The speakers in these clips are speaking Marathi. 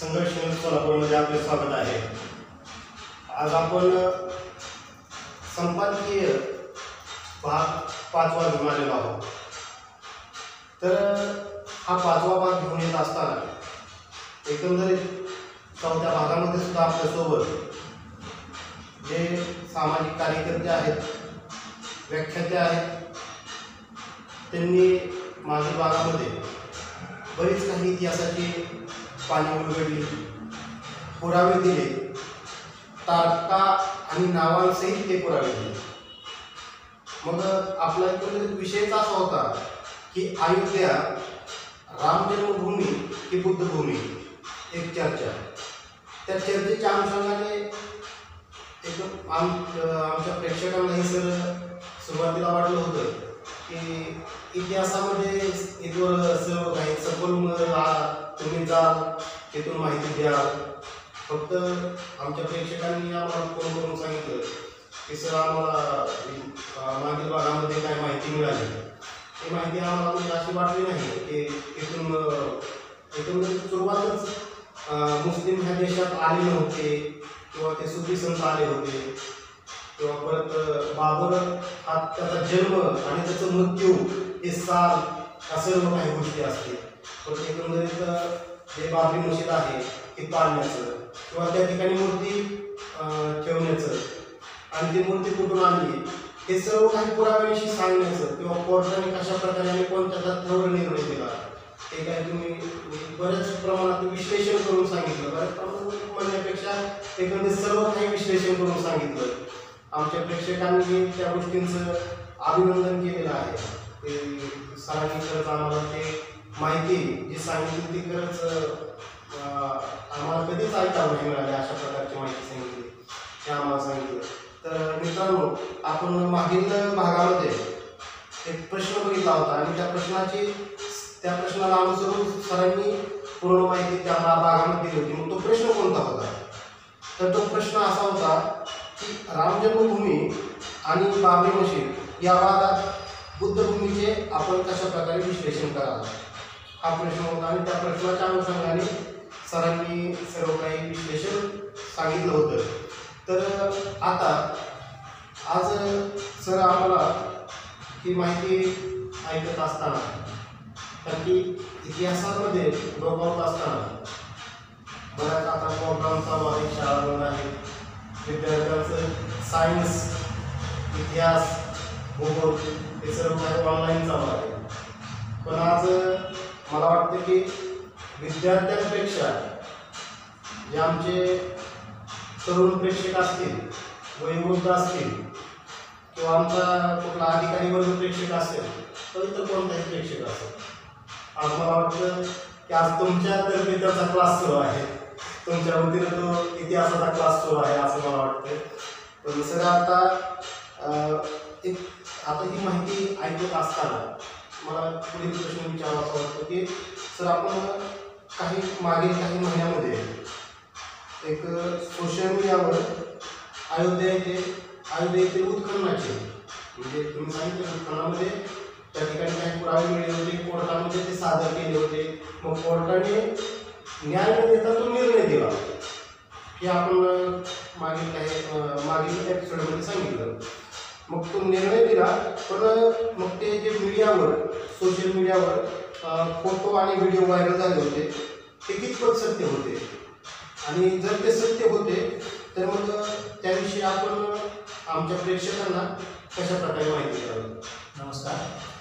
संघर्ष सोलापूरमध्ये आपले स्वागत आहे। आज आपण संपादकीय भाग 5वा घेऊन आलेलो आहोत। तर हा 5वा भाग घेऊन येत असताना एकंदरीत 4थ्या भागामध्ये सुद्धा आपल्यासोबत जे सामाजिक कार्यकर्ते आहेत, व्याख्याते आहेत, त्यांनी मागील भागामध्ये बरीच काही इतिहासाची पाने उलगडली, पुरावे दिले, तारखा आणि नावांसहित ते पुरावे दिले। मग आपला एकंदरीत विषयच असा होता की अयोध्या राम जन्मभूमी की बुद्धभूमी, एक चर्चा। त्या चर्चेच्या अनुषंगाने एकदम आमच्या प्रेक्षकांनाही सर सुरुवातीला वाटलं होतं की इतिहासामध्ये इथवर सर्व काही सखोल तुम्ही जाल, तिथून माहिती द्या। फक्त आमच्या प्रेक्षकांनी आम्हाला फोन करून सांगितलं की सर आम्हाला मागील भागामध्ये काय माहिती मिळाली, ती माहिती आम्हाला म्हणजे अशी वाटली नाही की इथून एकंदरीत सुरुवातच मुस्लिम ह्या देशात आले नव्हते किंवा ते सुफी संत आले होते किंवा परत बाबर हा त्याचा जन्म आणि त्याचा मृत्यू हे साल या सर्व काही गोष्टी असते। पण एकंदरीत जे बाबरी मशीद आहे ती पाळण्याचं किंवा त्या ठिकाणी मूर्ती ठेवण्याचं आणि ती मूर्ती कुठून आणली हे सर्व काही पुराव्याविषयी सांगण्याचं किंवा कोर्टाने कशा प्रकारे आणि कोणत्या तथ्यावर निर्णय दिला ते काय तुम्ही बऱ्याच प्रमाणात विश्लेषण करून सांगितलं। बऱ्याच प्रमाणात म्हणण्यापेक्षा एकंदरीत सर्व काही विश्लेषण करून सांगितलं। आमच्या प्रेक्षकांनी त्या गोष्टींचं अभिनंदन केलेलं आहे। ते सरांनी खरंच आम्हाला ते माहिती जी सांगितली ती खरंच आम्हाला कधीच ऐकायला नाही मिळाली, अशा प्रकारची माहिती सांगितली ते आम्हाला सांगितलं। तर मित्रांनो, आपण मागील भागामध्ये एक प्रश्न बघितला होता आणि त्या प्रश्नाला अनुसरून सरांनी पूर्ण माहिती त्या भागामध्ये दिली होती। मग तो प्रश्न कोणता होता? तर तो प्रश्न असा होता की राम जन्मभूमी आणि बाबरी मशीद या वादात बुद्धभूमीचे आपण कशा प्रकारे विश्लेषण कराल, हा प्रश्न होता। आणि त्या प्रश्नाच्या अनुषंगाने सरांनी सर्व काही विश्लेषण सांगितलं होतं। तर आता आज सर आम्हाला ही माहिती ऐकत असताना, कारण की इतिहासामध्ये डोकावत असताना बऱ्याच आता प्रोग्राम चालू आहे, शाळा आहे, विद्यार्थ्यांचं सायन्स, इतिहास, भूगोल हे सर्व काही ऑनलाईन चालू आहे। पण आज मला वाटतं की विद्यार्थ्यांपेक्षा जे आमचे तरुण प्रेक्षक असतील, वयोवृद्ध असतील किंवा आमचा कुठला अधिकारी वर्ग प्रेक्षक असेल तर इतर कोणताही प्रेक्षक असेल, आज मला वाटतं की आज तुमच्या तर्फे त्याचा क्लास सुरू आहे, तुमच्या वतीनं तो इतिहासाचा क्लास सुरू आहे असं मला वाटतं। पण सर आता ही माहिती ऐकत असताना मला पुढील प्रश्न विचारावा वाटतो की सर आपण मागील काही महिन्यामध्ये एक सोशल मीडियावर अयोध्या येथील उत्खननाचे, म्हणजे तुम्ही सांगितलं उत्खननामध्ये त्या ठिकाणी काही पुरावे मिळले होते, कोर्टामध्ये ते सादर केले होते। मग कोर्टाने न्याय न देता तो निर्णय दिला की आपण मागील एपिसोडमध्ये सांगितलं। मग तो निर्णय दिला, पण मग ते जे मीडियावर, सोशल मीडियावर फोटो आणि व्हिडिओ व्हायरल झाले होते ते कितपत सत्य होते, आणि जर ते सत्य होते तर मग त्याविषयी आपण आमच्या प्रेक्षकांना कशा प्रकारे माहिती द्यावी? नमस्कार,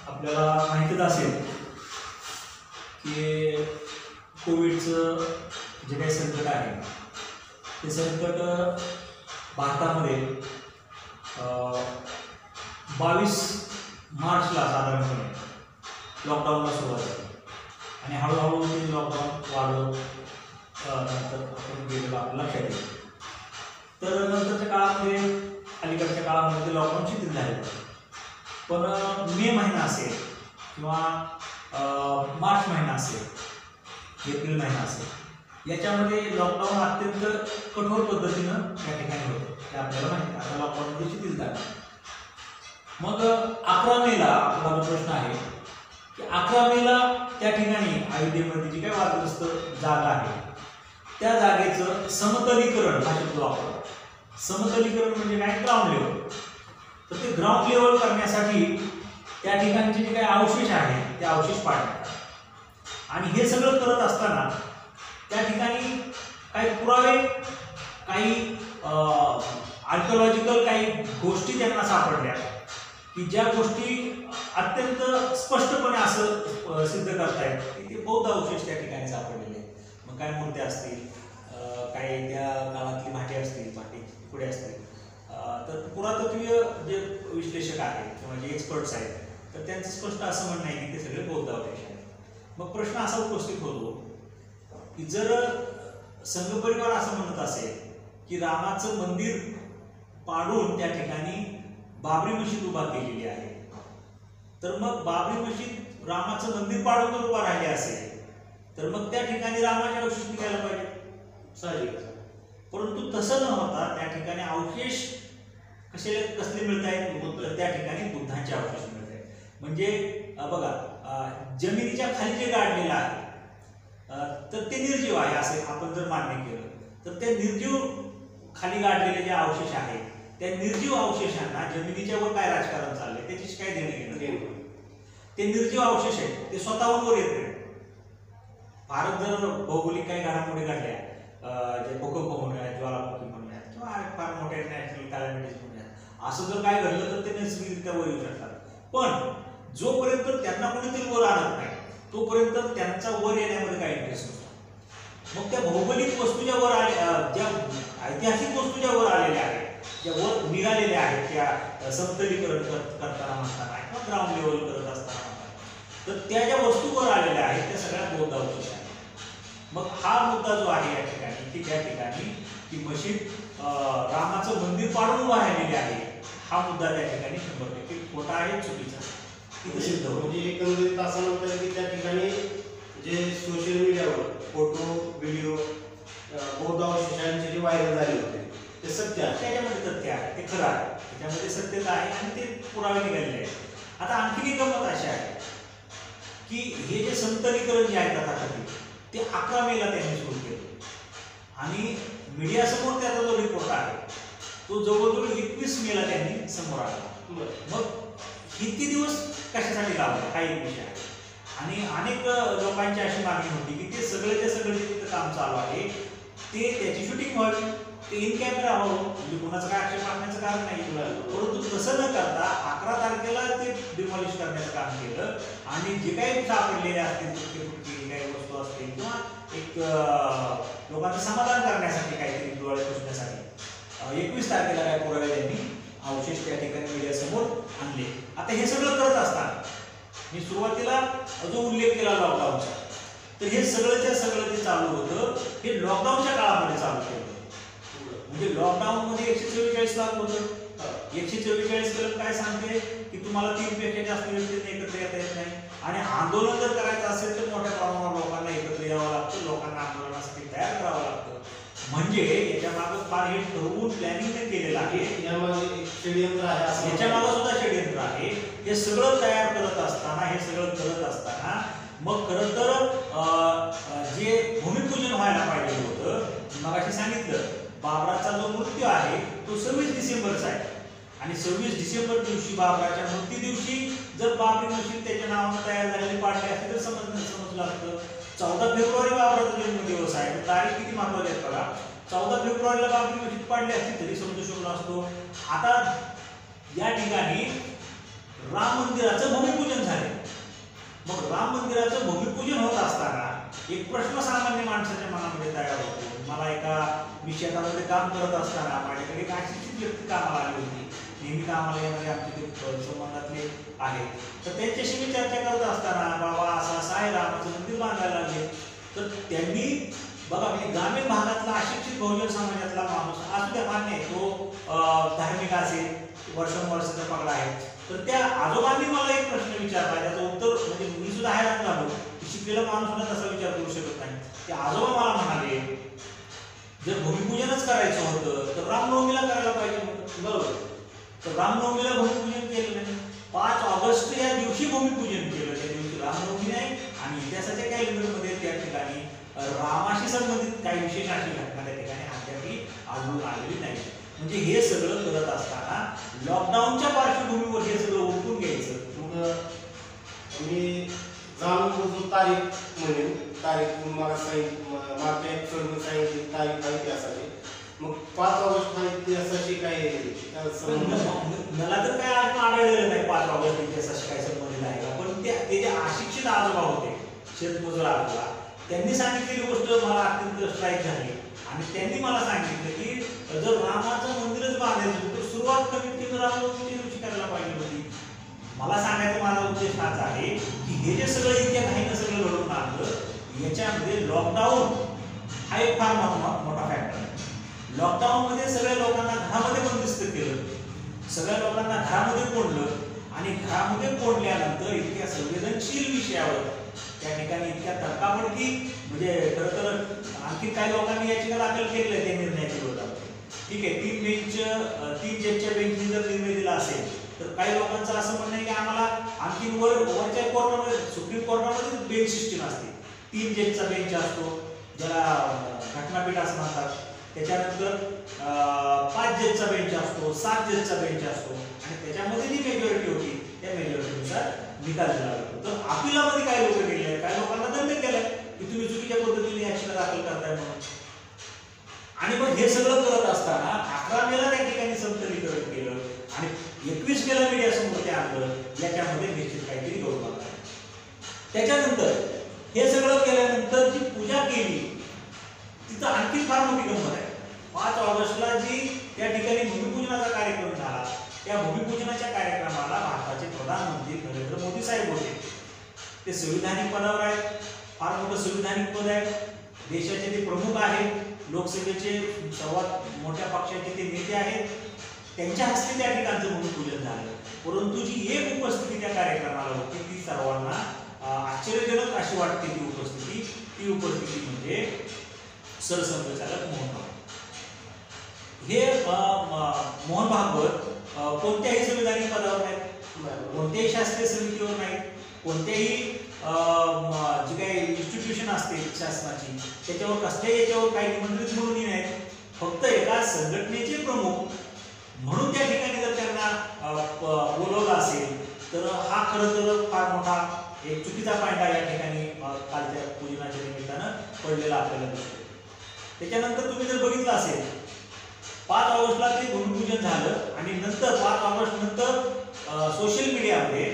आपल्याला माहितीच असेल की कोविडचं जे काही संकट आहे ते संकट भारतामध्ये 22 मार्चला साधारणपणे लॉकडाऊनला सुरुवात झाली आणि हळूहळू ते लॉकडाऊन वाढवत नंतर आपण गेलेलं आपल्याला लक्षात येईल। तर नंतरच्या काळामध्ये, अलीकडच्या काळामध्ये ते लॉकडाऊन शिथिल झाले, पण मे महिना असेल किंवा मार्च महिना असेल, एप्रिल महिना असेल, याच्यामध्ये लॉकडाऊन अत्यंत कठोर पद्धतीनं या ठिकाणी होतं ते आपल्याला माहिती आहे। आता लॉकडाऊनमध्ये शिथिल झालं। मग 11 मेला आपला प्रश्न आहे की 11 मेला त्या ठिकाणी अयोध्येमध्ये जी काही वादग्रस्त जागा आहे त्या जागेचं समतलीकरण हा शब्द वापरला. समतलीकरण म्हणजे काय? Ground level. तर ते ग्राउंड लेवल करण्यासाठी त्या ठिकाणचे जे काही अवशेष आहेत ते अवशेष पाडण्यात. आणि हे सगळं करत असताना त्या ठिकाणी काही पुरावे, काही आर्किओलॉजिकल काही गोष्टी त्यांना सापडल्या की ज्या गोष्टी अत्यंत स्पष्टपणे असं सिद्ध करतायत की ते बौद्ध अवशेष त्या ठिकाणी सापडलेले आहेत. मग काय मूर्त्या असतील, काही त्या काळातली भाटी असतील, भाटी पुढे असतील. तर पुरातत्वीय जे विश्लेषक आहेत किंवा जे एक्सपर्ट्स आहेत तर त्यांचं स्पष्ट असं म्हणणं आहे की ते सगळे बौद्ध अवशेष आहेत. मग प्रश्न असा उपस्थित होतो की जर संघ परिवार असं म्हणत असेल की रामाचं मंदिर पाडून त्या ठिकाणी बाबरी मशीद उभा केलेली आहे, तर मग बाबरी मशीद रामाचं मंदिर पाडून जर उभा राहिले असेल तर मग त्या ठिकाणी रामाचे अवशेष निघायला पाहिजे, साहजिक. परंतु तसं न होता त्या ठिकाणी अवशेष कसले मिळत आहेत? त्या ठिकाणी बुद्धांचे अवशेष मिळत आहेत. म्हणजे बघा, जमिनीच्या खाली जे गाडलेलं आहे तर ते निर्जीव आहे असं आपण जर मान्य केलं तर ते निर्जीव खाली गाडलेले जे अवशेष आहेत त्या निर्जीव अवशेषांना जमिनीच्या वर काय राजकारण चाललंय त्याची काय देणं घेणं? ते निर्जीव अवशेष आहेत, ते स्वतःहून वर येत नाही. भारत जर भौगोलिक काही घडामोडी घडल्या, जे भूकंप म्हणूयात, ज्वालामुखी म्हणूयात किंवा फार मोठ्या नॅशनल कॅलॅमिटीज म्हणूयात, असं जर काय घडलं तर ते नैसर्गिकरित्या वर येऊ शकतात. पण जोपर्यंत त्यांना कोणीतरी वर आणत नाही तोपर्यंत त्यांचा वर येण्यामध्ये काही इंटरेस्ट नसतो. मग त्या भौगोलिक वस्तू ज्या वर आल्या, ज्या ऐतिहासिक वस्तू ज्या वर आलेल्या आहेत, ज्या वर निघालेल्या आहेत, त्या समतलीकरण करताना म्हणताना किंवा ग्राउंड लेवल करत असताना म्हणताना, तर त्या ज्या वस्तू वर आलेल्या आहेत त्या सगळ्या बौद्ध अवशेष आहेत. मग हा मुद्दा जो आहे या ठिकाणी की त्या ठिकाणी की मशीद रामाचं मंदिर पाडून उभा राहिलेली आहे, हा मुद्दा त्या ठिकाणी 100% खोटा आहे, चुकीचा आहे. म्हणजे एकंदरीत असं म्हणतात की त्या ठिकाणी जे सोशल मीडियावर फोटो व्हिडिओ बौद्ध अवशेषांचे जे व्हायरल झाले होते ते सत्य आहे, त्याच्यामध्ये तथ्य आहे, ते खरं आहे, त्याच्यामध्ये सत्यता आहे आणि ते पुरावे निघालेले आहेत. आता आणखी एक गंमत अशी आहे की हे जे समतलीकरण जे आहे तथाकथित ते 11 मेला त्यांनी सुरू केलं आणि मीडियासमोर त्याचा जो रिपोर्ट आहे तो जवळजवळ 21 मेला त्यांनी समोर आला. मग किती दिवस कशासाठी लावले हा एक विषय आहे. आणि अनेक लोकांची अशी मागणी होती की ते सगळेच्या सगळे जे तिथं काम चालू आहे ते त्याची शूटिंग व्हावी, ते इन कॅमेरा व्हावं, म्हणजे कोणाचं काय आक्षेप मागण्याचं कारण नाही. परंतु तसं न करता 11 तारखेला ते डिमॉलिश करण्याचं काम केलं आणि जे काही सापडलेले असतील तुटके काही वस्तू असतील किंवा एक लोकांचं समाधान करण्यासाठी काहीतरी डोळे पुसण्यासाठी 21 तारखेला काय पुरावे त्यांनी अवशेष त्या ठिकाणी मीडियासमोर आणले. आता हे सगळं करत असताना मी सुरुवातीला जो उल्लेख केला लॉकडाऊनचा, तर हे सगळंच्या सगळं जे चालू होतं हे लॉकडाऊनच्या काळामध्ये चालू केलं. म्हणजे लॉकडाऊन मध्ये 144 लाख होतं. 144 कलम काय सांगते की तुम्हाला 3 पेक्षा जास्त व्यक्तींना एकत्र येता येत नाही आणि आंदोलन जर करायचं असेल तर मोठ्या प्रमाणावर लोकांना एकत्र यावं लागतं, लोकांना आंदोलनासाठी तयार करावं लागतं. म्हणजे याच्या मागे फार हे ठरवून प्लॅनिंग केलेलं आहे, यामध्ये षडयंत्र आहे, याच्या मागे सुद्धा षडयंत्र आहे. हे सगळं तयार करत असताना, हे सगळं करत असताना मग खरं तर जे भूमिपूजन व्हायला पाहिजे होतं, मगाशी सांगितलं बाबराचा जो मृत्यू आहे तो 26 डिसेंबरचा आहे आणि 26 डिसेंबर दिवशी बाबराच्या मृत्यू दिवशी जर बाबरी मशीद त्याच्या नावानं तयार झालेली पाडली असते तर समजलं असतं. 14 फेब्रुवारी बाबराचा जन्मदिवस आहे, तारीख किती महत्वाची आहे बघा. 14 फेब्रुवारीला बाबरी मशीद पाडली असती तरी समजू शकलो असतो. आता या ठिकाणी राम मंदिराचं भूमिपूजन झाले. मग राम मंदिराचं भूमिपूजन होत असताना एक प्रश्न सामान्य माणसाच्या मनामध्ये तयार होतो. मला मी शेतामध्ये काम करत असताना माझ्याकडे एक अशिक्षित व्यक्ती कामाला आली होती, नेहमी कामाला येणारे आमचे ते संबंधातले आहेत. तर त्यांच्याशी मी चर्चा करत असताना बाबा असं असं आहे, रामाचं मंदिर बांधायला लागले. तर त्यांनी बघा म्हणजे ग्रामीण भागातला अशिक्षित बहुजन समाजातला माणूस असू द्या, मान्य आहे तो धार्मिक असेल, वर्षानुवर्षाचा पगडा आहे, तर त्या आजोबांनी मला एक प्रश्न विचारला, त्याचं उत्तर म्हणजे मी सुद्धा हैराण झालो की शिकलेला माणूस सुद्धा तसा विचार करू शकत नाही. ते आजोबा मला म्हणाले जर भूमिपूजनच करायचं होतं तर रामनवमीला करायला पाहिजे होतं. बरोबर, तर रामनवमीला भूमिपूजन केलं नाही. 5 ऑगस्ट या दिवशी भूमिपूजन केलं, त्या दिवशी रामनवमी आहे आणि इतिहासाच्या कॅलेंडरमध्ये त्या ठिकाणी रामाशी संबंधित काही विशेष अशी घटना त्या ठिकाणी अद्याप आढळून आलेली नाही. म्हणजे हे सगळं करत असताना लॉकडाऊनच्या पार्श्वभूमीवर हे सगळं उठून घ्यायचं. मग मी जाणून बुजून तारीख म्हणेन, तारीख मला मागच्या एपिसोडमध्ये सांगितली तारीख काय इतिहासाची. मग 5 ऑगस्ट हा इतिहासाशी काय संबंध? मला तर काय अजून आढळलेलं नाही 5 ऑगस्ट इतिहासाशी काय संबंधित आहे का. पण ते जे अशिक्षित आजोबा होते, शेतमजूर आजोबा, त्यांनी सांगितलेली गोष्ट मला अत्यंत स्ट्राईक झाली. आणि त्यांनी मला सांगितलं की जर रामाचं मंदिरच बांधायचं तर सुरुवात कमीत कमी रामनवमीच्या दिवशी करायला पाहिजे होती. मला सांगायचं माझा उद्देश हाच आहे की हे जे सगळं इतक्या घाईनं सगळं घडवून आणलं, याच्यामध्ये लॉकडाऊन हा एक फार मोठा फॅक्टर आहे. लॉकडाऊनमध्ये सगळ्या लोकांना घरामध्ये बंदिस्त केलं, सगळ्या लोकांना घरामध्ये कोंडलं आणि घरामध्ये कोंडल्यानंतर इतक्या संवेदनशील विषयावर त्या ठिकाणी इतक्या तर्काबडकी, म्हणजे खरं तर आणखी काही लोकांनी याचिका दाखल केलेली आहे त्या निर्णयाच्या विरोधात. ठीक आहे, 3 जजच्या बेंचने जर निर्णय दिला असेल तर काही लोकांचं असं म्हणणं आहे की आम्हाला आणखी वरच्या कोर्टामध्ये, सुप्रीम कोर्टामध्ये बेंच सिस्टीम असते. 3 जजचा बेंच असतो, ज्याला घटनापीठ असं म्हणतात. त्याच्यानंतर 5 जजचा बेंच असतो, 7 जजचा बेंच असतो आणि त्याच्यामध्ये जी मेजॉरिटी होती त्या मेजॉरिटीनुसार निकाल दिला जातो. तर अपिलामध्ये काही लोक गेले आहेत, काही लोकांना दंड केलाय की तुम्ही चुकीच्या पद्धतीने याचिका दाखल करताय म्हणून. आणि मग हे सगळं करत असताना 11 मेला त्या ठिकाणी समतलीकरण केलं आणि 21 मेला मीडियासमोर ते आणलं. याच्यामध्ये निश्चित काहीतरी गौरव आहे. त्याच्यानंतर हे सगळं केल्यानंतर जी पूजा केली तिथं आणखी फार मोठी गंमत आहे. 5 ऑगस्टला जी त्या ठिकाणी भूमिपूजनाचा कार्यक्रम झाला, त्या भूमिपूजनाच्या कार्यक्रमाला भारताचे प्रधानमंत्री नरेंद्र मोदी साहेब होते. ते संविधानिक पदावर आहेत, फार मोठं संविधानिक पद आहे. देशाचे ते प्रमुख आहेत, लोकसभेचे सर्वात मोठ्या पक्षाचे ते नेते आहेत. त्यांच्या हस्ते त्या ठिकाणचं भूमिपूजन झालं. परंतु जी एक उपस्थिती त्या कार्यक्रमाला होती ती सर्वांना आश्चर्यजनक अशी वाटते. ती उपस्थिती म्हणजे सरसंघचालक मोहन भागवत. हे मोहन भागवत कोणत्याही संविधानिक पदावर नाहीत, कोणत्याही शासकीय समितीवर नाहीत, कोणत्याही जी काही इन्स्टिट्यूशन असते शासनाची त्याच्यावर कसल्याही याच्यावर काही निमंत्रित म्हणूनही नाहीत. फक्त एका संघटनेचे प्रमुख म्हणून त्या ठिकाणी जर त्यांना बोलवलं असेल तर हा खरं तर फार मोठा एक चुकीचा पायंडा या ठिकाणी कालच्या पूजनाच्या निमित्तानं पडलेला आपल्याला दिसतो. त्याच्यानंतर तुम्ही जर बघितलं असेल 5 ऑगस्टला ते भूमिपूजन झालं आणि नंतर 5 ऑगस्ट नंतर सोशल मीडियामध्ये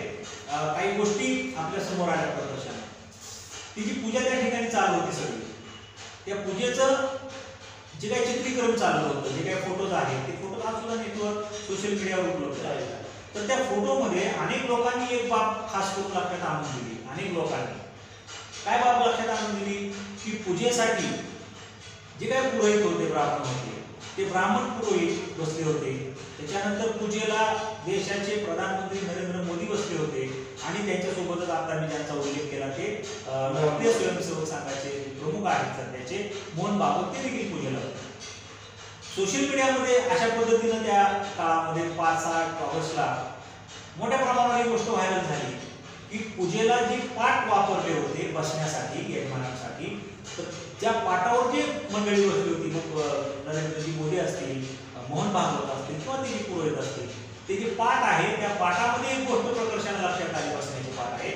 काही गोष्टी आपल्या समोर आल्या प्रदर्शनात. ती जी पूजा त्या ठिकाणी चालू होती सगळी, त्या पूजेचं जे काही चित्रीकरण चालू होतं, जे काही फोटोज आहेत ते फोटो आज सुद्धा नेटवर सोशल मीडियावर उपलब्ध आहेत. तर त्या फोटोमध्ये अनेक लोकांनी एक बाब खास करून लक्षात आणून दिली. अनेक लोकांनी काय बाब लक्षात आणून दिली की पूजेसाठी जे काही पुरोहित होते, ब्राह्मण होते, ते ब्राह्मण पुरोहित बसले होते. त्याच्यानंतर पूजेला देशाचे प्रधानमंत्री नरेंद्र मोदी बसले होते आणि त्यांच्यासोबतच आता मी ज्यांचा उल्लेख केला ते राष्ट्रीय स्वयंसेवक संघाचे प्रमुख आहेत सध्याचे मोहन भागवत, ते देखील पूजेला होते. सोशल मीडियामध्ये अशा पद्धतीनं त्या काळामध्ये 5-6 ऑगस्टला मोठ्या प्रमाणावर ही गोष्ट व्हायरल झाली की पूजेला जे पाट वापरले होते बसण्यासाठी, यजमानांसाठी, तर त्या पाटावर जे मंडळी बसली होती, मग नरेंद्रजी मोदी असतील, मोहन भागवत असतील किंवा ते जे पुरोहित असतील, ते जे पाट आहे त्या पाटामध्ये एक गोष्ट प्रकर्षाने लक्षात आली बसण्याची पाट आहे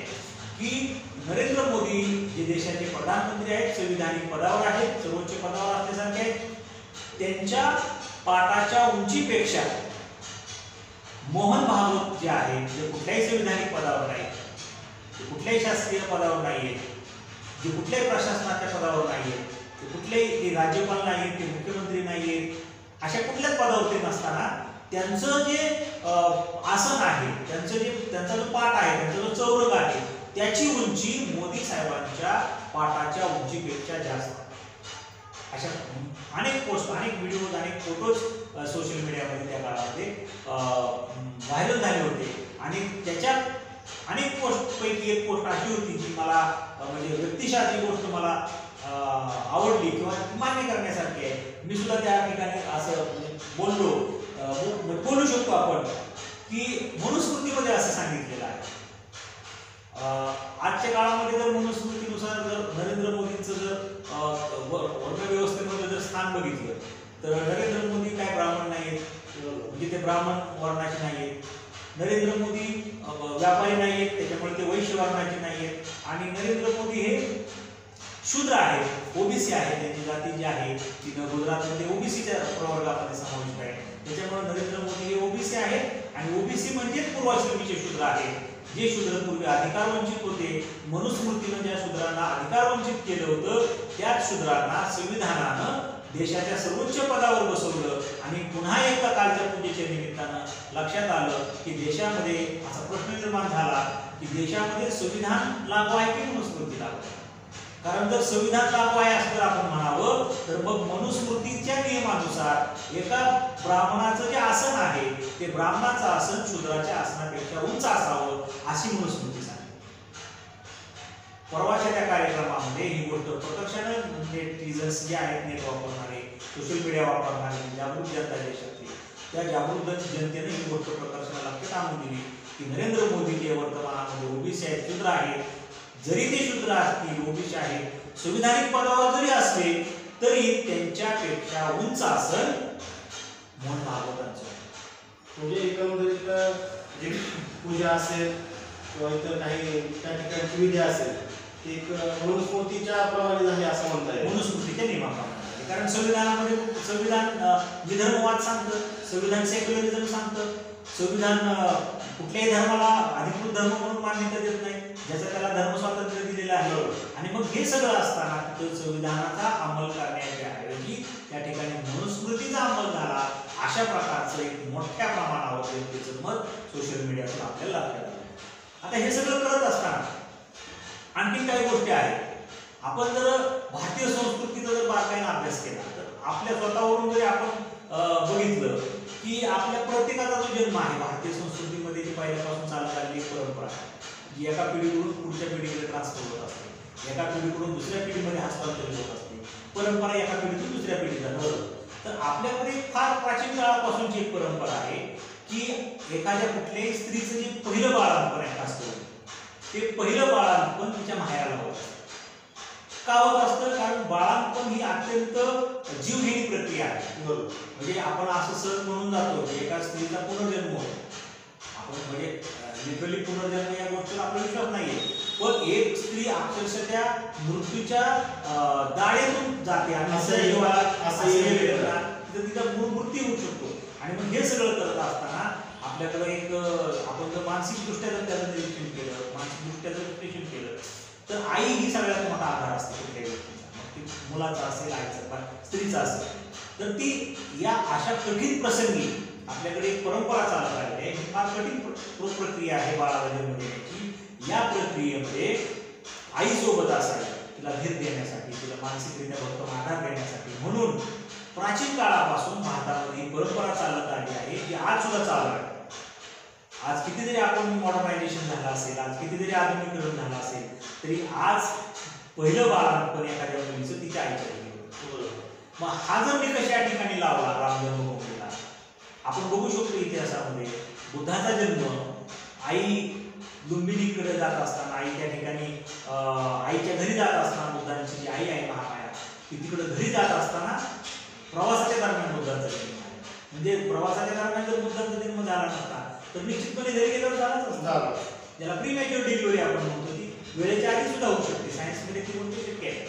की नरेंद्र मोदी जे देशाचे प्रधानमंत्री आहेत, संविधानिक पदावर आहेत, सर्वोच्च पदावर असल्यासारखे आहेत, त्यांच्या पाटाच्या उंचीपेक्षा मोहन भागवत जे आहेत, जे कुठल्याही संविधानिक पदावर नाहीत, ते कुठल्याही शासकीय पदावर नाहीये, जे कुठल्याही प्रशासनाच्या पदावर नाहीये, ते कुठलेही राज्यपाल नाहीत, ते मुख्यमंत्री नाहीयेत, अशा कुठल्याच पदावर ते नसताना त्यांचं जे आसन आहे, त्यांचा जो पाट आहे, त्यांचा जो चौरग आहे, त्याची उंची मोदी साहेबांच्या पाटाच्या उंचीपेक्षा जास्त. अशा अनेक पोस्ट, अनेक व्हिडिओज, अनेक फोटोज सोशल मीडियामध्ये त्या काळामध्ये व्हायरल झाले होते. आणि त्याच्यात अनेक पोस्ट पैकी एक पोस्ट अशी होती जी मला म्हणजे व्यक्तिशः जी गोष्ट मला आवडली किंवा मान्य करण्यासारखी आहे. मी सुद्धा त्या ठिकाणी असं बोलू शकतो आपण की मनुस्मृतीमध्ये असं सांगितलेलं आहे, आजच्या काळामध्ये जर मनुस्मृतीनुसार जर नरेंद्र मोदींचं जर वर्गव्यवस्थेमध्ये जर स्थान बघितलं तर नरेंद्र मोदी काय ब्राह्मण नाहीत, म्हणजे ते ब्राह्मण वर्णाचे नाहीत. नरेंद्र मोदी व्यापारी नाहीत, त्याच्यामुळे ते वैश्य वर्णाचे नाहीत. आणि नरेंद्र मोदी हे शूद्र आहेत, ओबीसी आहे. त्यांची जाती जी आहे ती गुजरातमध्ये ओबीसीच्या प्रवर्गामध्ये समाविष्ट आहे. त्याच्यामुळे नरेंद्र मोदी हे ओबीसी आहेत आणि ओबीसी म्हणजे पूर्वाश्रमीचे शूद्र आहेत, जे शूद्र पूर्वी अधिकार वंचित होते. मनुस्मृतीनं ज्या शूद्रांना अधिकार वंचित केलं होतं त्याच शूद्रांना संविधानानं देशाच्या सर्वोच्च पदावर बसवलं. आणि पुन्हा एकदा कालच्या पूजेच्या निमित्तानं लक्षात आलं की देशामध्ये असा प्रश्न निर्माण झाला की देशामध्ये संविधान लागू आहे की मनुस्मृती लागू आहे. कारण जर संविधान लागू आहे असं जर आपण म्हणावं तर मग मनुस्मृतीच्या नियमानुसार एका ब्राह्मणाचं जे आसन आहे ते ब्राह्मणाचं आसन शूद्राच्या आसनापेक्षा उंच असावं अशी मनुस्मृती सांगते. परवाच्या त्या कार्यक्रमामध्ये ही गोष्ट प्रत्यक्षानं नेटिझन्स जे आहेत, नेट वापरणारे, सोशल मीडिया वापरणारे, जागरूक जनता देशातली, त्या जागरूक जनतेने ही गोष्ट प्रकर्षाला लक्षात आणून दिली की नरेंद्र मोदी जे वर्तमानामध्ये ओबीसी आहेत, शूद्र आहेत, जरी ते शूद्र असतील, ओबीसी आहेत, संविधानिक पदावर जरी असले तरी त्यांच्यापेक्षा उंच आसन म्हणून भागवतांचं. म्हणजे एकंदरीत जी पूजा असेल किंवा इतर काही त्या ठिकाणची विधी असेल एक मनुस्मृतीच्या प्रमाणे झाली असं म्हणता येईल. मनुस्मृतीच्या नियमाप्रमाणे. कारण संविधानामध्ये संविधान विधर्मवाद सांगतं, संविधान सेक्युलरिझम सांगतं, संविधान कुठल्याही धर्माला अधिकृत धर्म म्हणून मान्यता देत नाही, ज्याचं त्याला धर्म स्वातंत्र्य दिलेलं आहे. आणि मग हे सगळं असताना तिथं संविधानाचा अंमल करण्याच्या ऐवजी त्या ठिकाणी मनुस्मृतीचा अंमल झाला. अशा प्रकारचं एक मोठ्या प्रमाणावर जनतेचं मत सोशल मीडियातून आपल्याला लक्षात आलं. आता हे सगळं करत असताना आणखी काही गोष्टी आहेत. आपण जर भारतीय संस्कृतीचा जर बारकाईने अभ्यास केला तर आपल्या स्वतःवरून जरी आपण बघितलं की आपल्या प्रत्येकाचा जो जन्म आहे भारतीय संस्कृतीमध्ये जी पहिल्यापासून चालत आलेली परंपरा जी एका पिढीकडून पुढच्या पिढीकडे ट्रान्सफर होत असते, एका पिढीकडून दुसऱ्या पिढीमध्ये हस्तांतरित होत असते, परंपरा एका पिढीतून दुसऱ्या पिढीला जाते. तर आपल्याकडे फार प्राचीन काळापासूनची एक परंपरा आहे की एखाद्या कुठल्याही स्त्रीचं जे पहिलं बाळंतपण असतं ते पहिलं बाळंतपण तिच्या माहेराला होत असतं. का होत असतं? कारण बाळंतपण ही अत्यंत जीवघेणी प्रक्रिया आहे. म्हणजे आपण असं सहज म्हणून जातो की एका स्त्रीचा पुनर्जन्म होतो. आपण म्हणजे लिटरली पुनर्जन्म या गोष्टीला आपला विश्वास नाहीये, पण एक स्त्री अक्षरशः त्या मृत्यूच्या दाढेतून जाते आणि तिचा मृत्यू होऊ शकतो. आणि मग हे सगळं करत असताना आपल्याकडे एक आपण जर मानसिकदृष्ट्या जर त्याचं निरीक्षण केलं, मानसिकदृष्ट्या जर विश्लेषण केलं तर आई ही सगळ्यात मोठा आधार असते कुठल्याही व्यक्तीचा. मग ती मुलाचा असेल, आईचा, स्त्रीचा असेल. तर ती या अशा कठीण प्रसंगी आपल्याकडे एक परंपरा चालत आलेली आहे. ही फार कठीण प्रक्रिया आहे बाळाला जन्म देण्याची. या प्रक्रियेमध्ये आईसोबत असावी, तिला धीर देण्यासाठी, तिला मानसिकरित्या भक्कम आधार देण्यासाठी म्हणून प्राचीन काळापासून भारतामध्ये ही परंपरा चालत आली आहे, जी आज सुद्धा चालू आहे. आज किती जरी आपण मॉडर्नायझेशन झालं असेल, आज किती जरी आधुनिकीकरण झालं असेल तरी आज पहिलं बाळंतपण एखाद्या मुलीचं तिच्या आईच्या घरी होतं. मग हा जर निकष या ठिकाणी लावला राम जन्मभूमीला, आपण बघू शकतो इतिहासामध्ये बुद्धाचा जन्म आई लुंबिनीकडे जात असताना, आई त्या ठिकाणी आईच्या घरी जात असताना, बुद्धांची जी आई आहे महामाया ती तिकडे घरी जात असताना प्रवासाच्या दरम्यान बुद्धांचा जन्म आहे. म्हणजे प्रवासाच्या दरम्यान जर बुद्धांचा जन्म झाला नसता तर निश्चितपणे घरी गेल्यावर झालाच असता. ज्याला प्रीमॅच्युअर डिलिव्हरी आपण म्हणतो ती वेळेच्या आधी सुद्धा होऊ शकते. सायन्समध्ये ती गोष्ट शक्य आहे.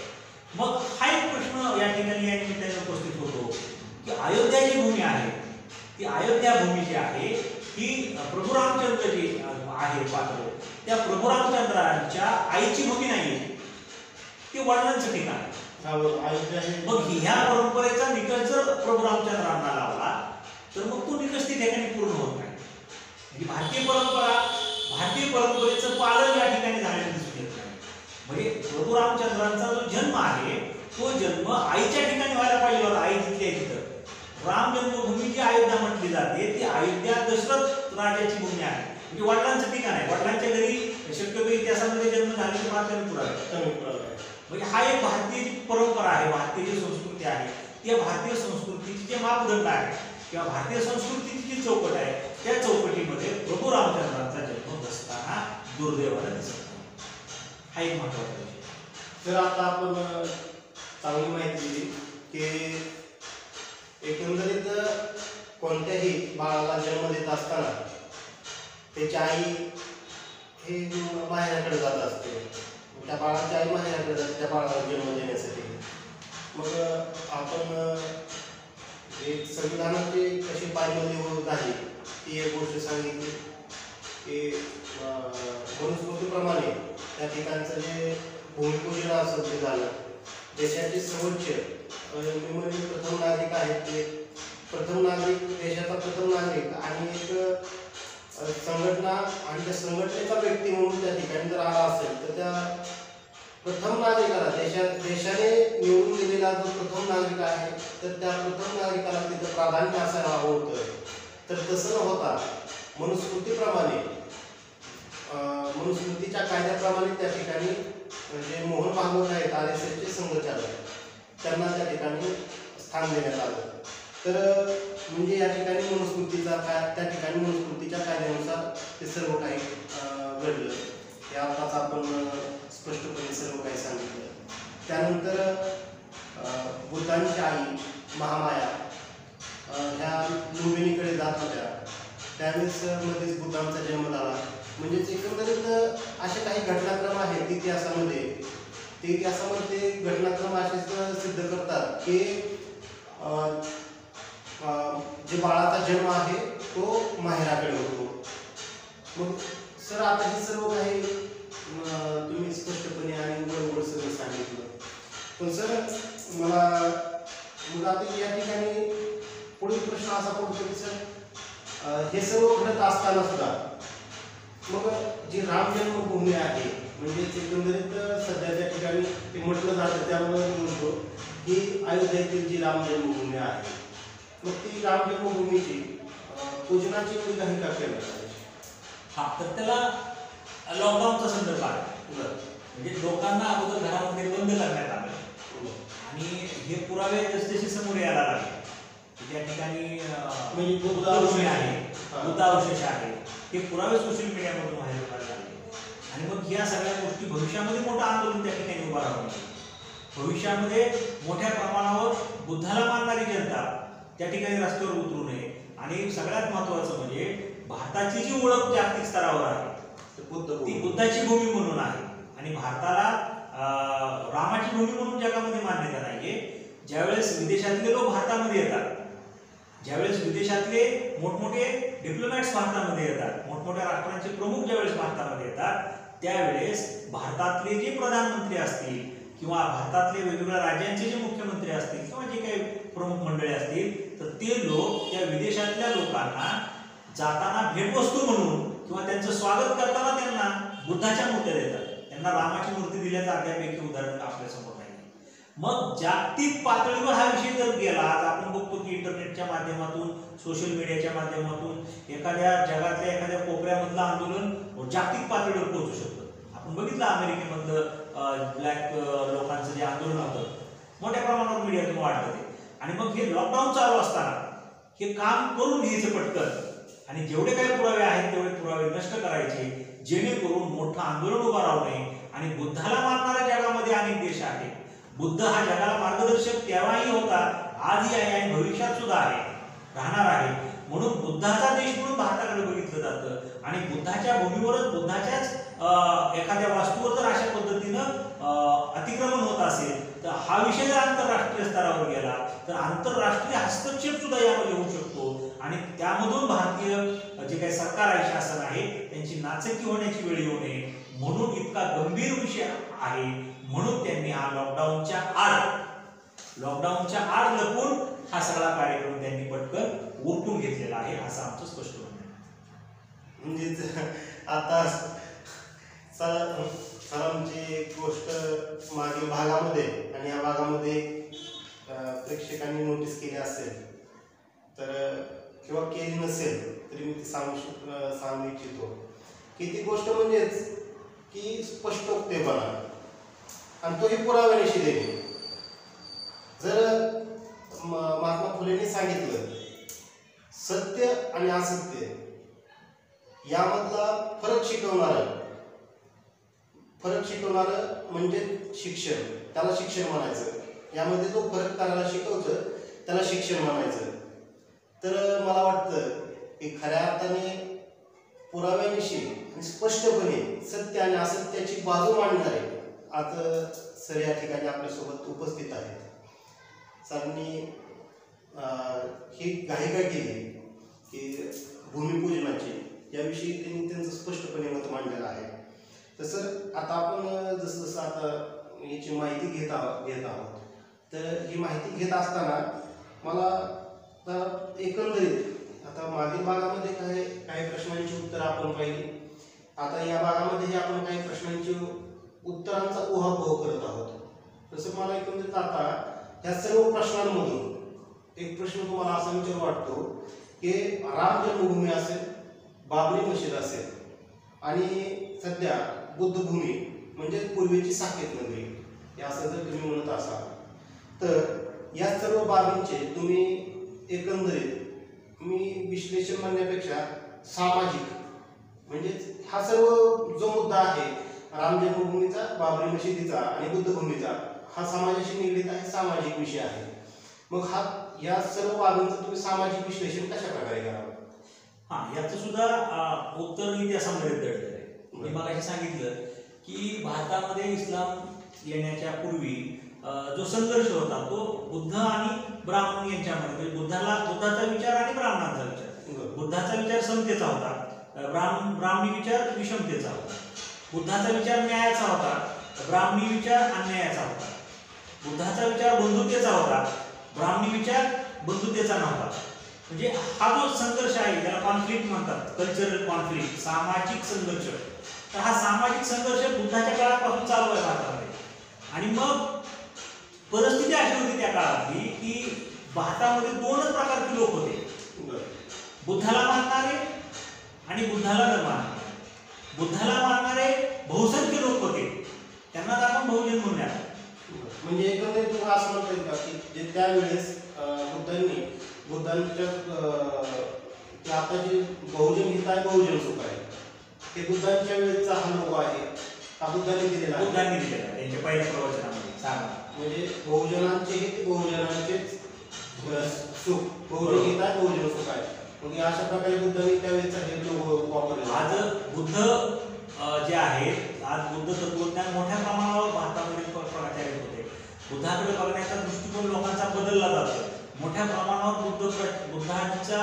मग हा एक प्रश्न या ठिकाणी या निमित्ताने उपस्थित होतो की अयोध्या जी भूमी आहे ती अयोध्या भूमी जी आहे ही प्रभू रामचंद्र जी आहे पात्र त्या प्रभू रामचंद्रांच्या आईची भूमी नाही, ती वडिलांचं ठिकाण आहे. मग ह्या परंपरेचा निकष जर प्रभू रामचंद्रांना लावला तर मग तो निकष त्या ठिकाणी पूर्ण होत नाही. म्हणजे भारतीय परंपरेचं पालन या ठिकाणी झालेलं दिसून येत नाही. म्हणजे प्रभू रामचंद्रांचा जो जन्म आहे तो जन्म आईच्या ठिकाणी व्हायला पाहिजे होता. आई जिथे आहे तिथं राम जन्मभूमी जी अयोध्या म्हटली जाते ती अयोध्या दशरथ राजाची भूमी आहे. म्हणजे वडिलांचं ठिकाण आहे. वडिलांच्या घरी शक्यतो इतिहासामध्ये जन्म झालेले फार कमी पुरावे. म्हणजे हा एक भारतीय परंपरा आहे, भारतीय जी संस्कृती आहे त्या भारतीय संस्कृतीचे जे मापदंड आहे किंवा भारतीय संस्कृतीची जी चौकट आहे त्या चौकटीमध्ये प्रभू रामचंद्रांचा जन्म बसताना दुर्दैवाने दिसत नाही. हा एक महत्त्वाचा विषय. तर आता आपण चांगली माहिती दिली की एकंदरीत कोणत्याही बाळाला जन्म देत असताना त्याची आई हे माहेराकडे जात असते. त्या बाळाची आई माहेराकडे जाते त्या बाळाला जन्म देण्यासाठी. मग आपण एक संविधानाची कशी पायमल्ली होत आहे ती एक गोष्ट सांगितली की मनुस्मृतीप्रमाणे त्या ठिकाणचं जे भूमिपूजन असं ते झालं. देशाचे सर्वोच्च प्रथम नागरिक आहेत ते प्रथम नागरिक, देशाचा प्रथम नागरिक आणि एक संघटना आणि त्या संघटनेचा व्यक्ती म्हणून त्या ठिकाणी जर आला असेल तर त्या प्रथम नागरिकाला देशाने निवडून दिलेला जो प्रथम नागरिक आहे तर त्या प्रथम नागरिकाला तिथं प्राधान्य असायला हवं होतं. तर तसं न होता मनुस्मृतीप्रमाणे मनुस्मृतीच्या कायद्याप्रमाणे त्या ठिकाणी जे मोहन भागवत आहेत RSSचे संघचालक त्यांना त्या ठिकाणी स्थान देण्यात आलं. तर म्हणजे या ठिकाणी मनुस्मृतीचा त्या ठिकाणी मनुस्मृतीच्या कायद्यानुसार ते सर्व काही घडलं. हे आताच आपण स्पष्टपणे सर्व काही सांगितलं. त्यानंतर बुद्धांची आई महामाया ह्या लुंबिनीकडे जात होत्या. त्यावेळेस मध्येच बुद्धांचा जन्म झाला. म्हणजेच एकंदरीत असे काही घटनाक्रम आहेत इतिहासामध्ये. ते इतिहासामध्ये घटनाक्रम असेच सिद्ध करतात की जे बाळाचा जन्म आहे तो माहेराकडे होतो. मग सर आता हे सर्व काही तुम्ही स्पष्टपणे आणि बरोबर सगळं सांगितलं. पण सर मला मग आता या ठिकाणी पुढील प्रश्न असा पडतो की सर हे सर्व घडत असताना सुद्धा मग जी राम जन्मभूमी आहे म्हणजे एकंदरीत सध्या त्या ठिकाणी ते म्हटलं जातं त्यामुळे म्हणतो की अयोध्येतील जी राम जन्मभूमी आहे मग ती राम जन्मभूमीची पूजनाची एवढी काही का केली. हा तर त्याला लॉकडाऊनचा संदर्भ आहे. म्हणजे लोकांना अगोदर घरामध्ये बंद करण्यात आलं आणि हे पुरावे जसजसे समोर यायला लागले त्या ठिकाणी म्हणजे बुद्धावशेष आहे हे पुरावे सोशल मीडियामधून बाहेर पडायला लागले. आणि मग या सगळ्या गोष्टी भविष्यामध्ये मोठं आंदोलन त्या ठिकाणी उभा राहून भविष्यामध्ये मोठ्या प्रमाणावर बुद्धाला मानणारी जनता त्या ठिकाणी रस्त्यावर उतरू नये. आणि सगळ्यात महत्त्वाचं म्हणजे भारताची जी ओळख जागतिक स्तरावर आहे ती बुद्धाची भूमी म्हणून आहे आणि भारताला रामाची भूमी म्हणून जगामध्ये मान्यता नाहीये. ज्यावेळेस विदेशातले लोक भारतामध्ये येतात, ज्यावेळेस विदेशातले मोठमोठे डिप्लोमॅट्स भारतामध्ये येतात, मोठमोठ्या राष्ट्रांचे प्रमुख ज्यावेळेस भारतामध्ये येतात त्यावेळेस भारतातले जे प्रधानमंत्री असतील किंवा भारतातले वेगवेगळ्या राज्यांचे जे मुख्यमंत्री असतील किंवा जे काही प्रमुख मंडळी असतील तर ते लोक त्या विदेशातल्या लोकांना जाताना भेटवस्तू म्हणून किंवा त्यांचं स्वागत करताना त्यांना बुद्धाच्या मूर्त्या देतात. त्यांना रामाची मूर्ती दिल्याचं अर्ध्यापैकी उदाहरण आपल्यासमोर नाही. मग जागतिक पातळीवर हा विषय जर गेला आज आपण बघतो की इंटरनेटच्या माध्यमातून सोशल मीडियाच्या माध्यमातून एखाद्या जगातल्या एखाद्या कोपऱ्यामधलं आंदोलन जागतिक पातळीवर पोहोचू शकतं. आपण बघितलं अमेरिकेमधलं ब्लॅक लोकांचं जे आंदोलन होतं मोठ्या प्रमाणावर मीडियातून वाढलं ते. आणि मग हे लॉकडाऊन चालू असताना हे काम करून घ्यायचं पटकन आणि जेवढे काही पुरावे आहेत तेवढे पुरावे नष्ट करायचे जेणेकरून मोठं आंदोलन उभा राहू नये. आणि बुद्धाला मानणाऱ्या जगामध्ये अनेक देश आहेत. बुद्ध हा जगाला मार्गदर्शक तेव्हाही होता, आजही आहे आणि भविष्यात सुद्धा आहे, राहणार आहे. म्हणून बुद्धाचा देश म्हणून भारताकडे बघितलं जातं आणि बुद्धाच्या भूमीवरच बुद्धाच्याच एखाद्या वास्तूवर जर अशा पद्धतीनं अतिक्रमण होत असेल तर हा विषय जर आंतरराष्ट्रीय स्तरावर गेला तर आंतरराष्ट्रीय हस्तक्षेप सुद्धा यामध्ये होऊ शकतो आणि त्यामधून भारतीय जे काही सरकार आहे, शासन आहे त्यांची नाचक्की होण्याची वेळ येऊ नये म्हणून इतका गंभीर विषय आहे. म्हणून त्यांनी हा लॉकडाऊनच्या आड लपून हा सगळा कार्यक्रम त्यांनी पटकन उरकून घेतलेला आहे असं आमचं स्पष्ट म्हणणं आहे. म्हणजे आता सरांची गोष्ट मागील भागामध्ये आणि या भागामध्ये प्रेक्षकांनी नोटीस केली असेल तर किंवा केली नसेल तरी मी ती सांगू इच्छितो की ती गोष्ट म्हणजेच की स्पष्टोक्तेपणा आणि तोही पुराव्यानिशी देणे. जर महात्मा फुलेंनी सांगितलं सत्य आणि असत्य यामधला फरक शिकवणारा फरक शिकवणारं म्हणजे शिक्षण, त्याला शिक्षण म्हणायचं. यामध्ये जो फरक करायला शिकवतं त्याला शिक्षण म्हणायचं. तर मला वाटतं की खऱ्या अर्थाने पुराव्याविषयी आणि स्पष्टपणे सत्य आणि असत्याची बाजू मांडणारे आज सर या ठिकाणी आपल्यासोबत उपस्थित आहेत. सरांनी ही घाईघाई केली की भूमिपूजनाची याविषयी त्यांनी त्यांचं स्पष्टपणे मत मांडलेलं आहे. तसं आता आपण जसं जसं आता याची माहिती घेत आहोत तर ही माहिती घेत असताना मला एकंदरीत आता मागील भागामध्ये काही प्रश्नांची उत्तरं आपण पाहिली. आता या भागामध्ये आपण काही प्रश्नांची उत्तरांचा उहापोह करत आहोत. तसं मला एकंदरीत आता ह्या सर्व प्रश्नांमधून एक प्रश्न तुम्हाला असा विचार वाटतो की राम जन्मभूमी असेल, बाबरी मशीद असेल आणि सध्या बुद्धभूमी म्हणजे पूर्वीची साकेत नगरी हे असं जर तुम्ही म्हणत असाल तर या सर्व बाबींचे तुम्ही एकंदरीत मी विश्लेषण म्हणण्यापेक्षा सामाजिक म्हणजे हा सर्व जो मुद्दा आहे राम जन्मभूमीचा, बाबरी मशिदीचा आणि बुद्धभूमीचा हा समाजाशी निगडीत आहे, सामाजिक विषय आहे. मग या सर्व बाबींचं तुम्ही सामाजिक विश्लेषण कशा प्रकारे करावं? याचं सुद्धा उत्तर इतिहासामध्ये दडलेलं आहे. मी मला हे सांगितलं की भारतामध्ये इस्लाम येण्याच्या पूर्वी जो संघर्ष होता तो बुद्ध आणि ब्राह्मण यांच्यामध्ये, म्हणजे बुद्धाचा विचार आणि ब्राह्मणांचा विचार. बुद्धाचा विचार समतेचा होता, ब्राह्मणी विचार विषमतेचा होता. बुद्धाचा विचार न्यायाचा होता, ब्राह्मणी विचार अन्यायाचा होता. बुद्धाचा विचार बंधुतेचा होता, ब्राह्मणी विचार बंधुतेचा नव्हता. म्हणजे हा जो संघर्ष आहे त्याला कॉन्फ्लिक्ट म्हणतात, कल्चरल कॉन्फ्लिक्ट, सामाजिक संघर्ष. तर हा सामाजिक संघर्ष बुद्धाच्या काळापासून चालू आहे भारतामध्ये. आणि मग परिस्थिती अशी होती त्या काळातली की भारतामध्ये दोनच प्रकारचे लोक होते, बुद्धाला मानणारे आणि बुद्धाला न मानणारे. बुद्धाला मानणारे बहुसंख्य लोक होते, त्यांनाच आपण बहुजन म्हणूया. म्हणजे एकंदरीत तुम्हाला असं म्हणता येईल का की जे त्यावेळेस बुद्धांच्या आता जे बहुजन हित आहे, बहुजन सुख आहे, ते बुद्धांच्या वेळेचा हा लोक आहे का बुद्धांनी दिलेला? बुद्धांनी दिलेला त्यांच्या पहिल्या प्रवचनामध्ये. म्हणजे बहुजनांचे हित, बहुजनांचे सुख, बहुजन हित आहे, बहुजन सुख आहे. मग अशा प्रकारे बुद्धांनी त्यावेळेचा हे लोक वापरले. आज बुद्ध जे आहेत, आज बुद्ध तत्वज्ञान मोठ्या प्रमाणावर भारतामध्ये प्रचारित होते. बुद्धाकडे बघण्याचा दृष्टिकोन लोकांचा बदलला जातो. मोठ्या प्रमाणावर बुद्धांचा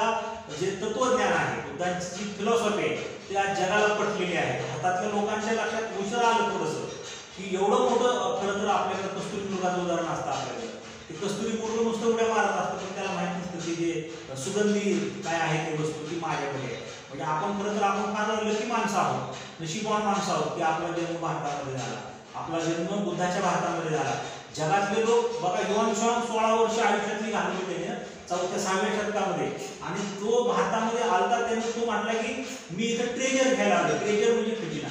जे तत्वज्ञान आहे, बुद्धांची जी फिलॉसॉफी आहे ती आज जगाला पटलेली आहे. भारतातल्या लोकांच्या लक्षात उशीर आलं थोडंसं की एवढं मोठं खरं तर आपल्याकडे कस्तुरी मृगाचं उदाहरण असतं. आपल्याकडे ते कस्तुरी मृग नुसतं उड्या मारत असतं पण त्याला माहिती नसतं की जे सुगंधी काय आहे ते वस्तू ती माझ्याकडे आहे. म्हणजे आपण खरं तर आपण फार लकी माणसं आहोत, नशीबवान माणसं आहोत की आपला जन्म भारतामध्ये झाला, आपला जन्म बुद्धाच्या भारतामध्ये झाला. जगातले लोक बघा, युवान 16 वर्ष आयुष्यातली घालवली त्याने 4व्या-6व्या शतकामध्ये, आणि तो भारतामध्ये आलता. त्याने तो म्हटला की मी इथं ट्रेजर घ्यायला आलो. ट्रेजर म्हणजे खजिना.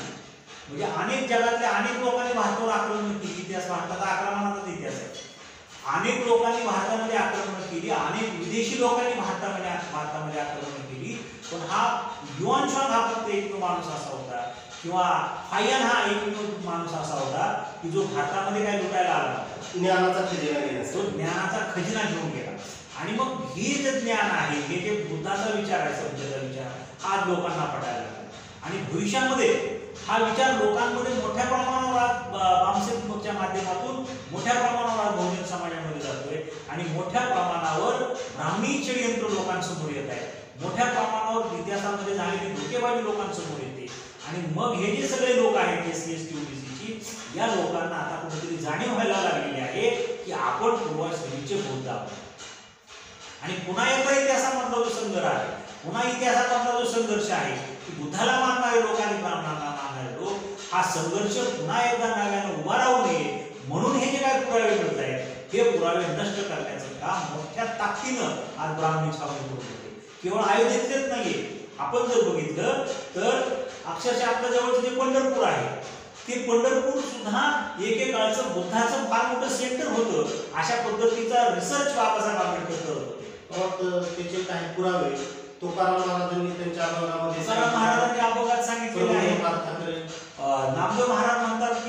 म्हणजे अनेक जगातल्या अनेक लोकांनी भारतावर आक्रमण केली. इतिहास भारताचा आक्रमणाचाच इतिहास आहे. अनेक लोकांनी भारतामध्ये आक्रमण केली, अनेक विदेशी लोकांनी भारतामध्ये आक्रमण केली. पण हा युआन शांग हा फक्त एक माणूस असा होता, किंवा फायन हा एक माणूस असा होता की जो भारतामध्ये काय लुटायला आला, ज्ञानाचा खजिना घेऊन, तो ज्ञानाचा खजिना घेऊन गेला. आणि मग हे जे ज्ञान आहे, हे जे बुद्धाचा विचार आहे, समतेचा विचार, हा लोकांना पटायला लागला. आणि भविष्यामध्ये हा विचार लोकांमध्ये मोठ्या प्रमाणावर बामसेच्या माध्यमातून मोठ्या प्रमाणावर बहुजन समाजामध्ये जातोय. आणि मोठ्या प्रमाणावर ब्राह्मणी षडयंत्र लोकांसमोर येत आहे. मोठ्या प्रमाणावर इतिहासामध्ये झालेली धोकेबाजी लोकांसमोर येते. आणि मग हे जे सगळे लोक आहेत SC ST OBCची, या लोकांना आता कुठेतरी जाणीव व्हायला लागलेली आहे की आपण पूर्वश्रेणीचे बुद्ध आहोत. आणि पुन्हा एकदा इतिहासामधला जो संघर्ष आहे, पुन्हा इतिहासामधला जो संघर्ष आहे की बुद्धाला मानणारे लोक आणि ब्राह्मणांना मानणारे लोक, हा संघर्ष पुन्हा एकदा नव्यानं उभा राहू नये म्हणून हे जे काय पुरावे मिळत आहेत हे पुरावे नष्ट करण्याचं काम मोठ्या ताकदीनं आज ब्राह्मणी छावणी करत होते. केवळ अयोध्येतलेच नाहीये. आपण जर बघितलं तर अक्षरशः आपल्या जवळचं जे पंढरपूर आहे, ते पंढरपूर सुद्धा एकेकाळचं बुद्धाचं फार मोठं सेंटर होतं. अशा पद्धतीचा रिसर्च बाबासाहेब आंबेडकर करत होते. त्याचे काही पुरावे तुकाराम महाराजांनी त्यांच्या अभंगामध्ये तुकाराम महाराजांनी अभंगात सांगितलेले आहे. नामदेव महाराज म्हणतात